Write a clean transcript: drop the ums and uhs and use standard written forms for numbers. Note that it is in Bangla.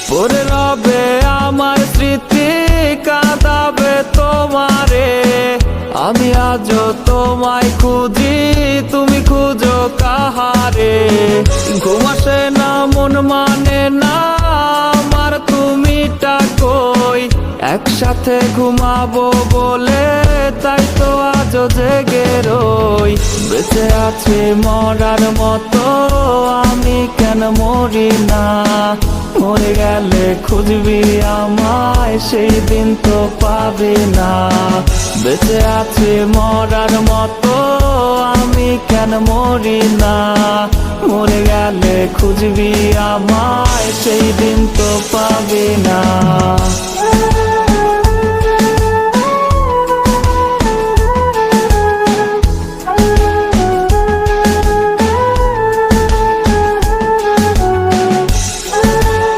পরে রবে আমার স্মৃতি, কাঁদাবে তোমারে। আমি আজও তোমায় খুঁজি, তুমি খুঁজো কাহারে। ঘুম আসে না, মন মানে না আমার, তুমিটা কই? একসাথে ঘুমাবো বলে তাই তো আজও জেগে রই। বেঁচে আছি মরার মতো, আমি কেন মরি না? মরে গেলে খুঁজবি আমায়, সেই দিন তো পাবি না। বেঁচে আছি মরার মতো, আমি কেন মরি না? মরে গেলে খুঁজবি আমায়, সেই দিন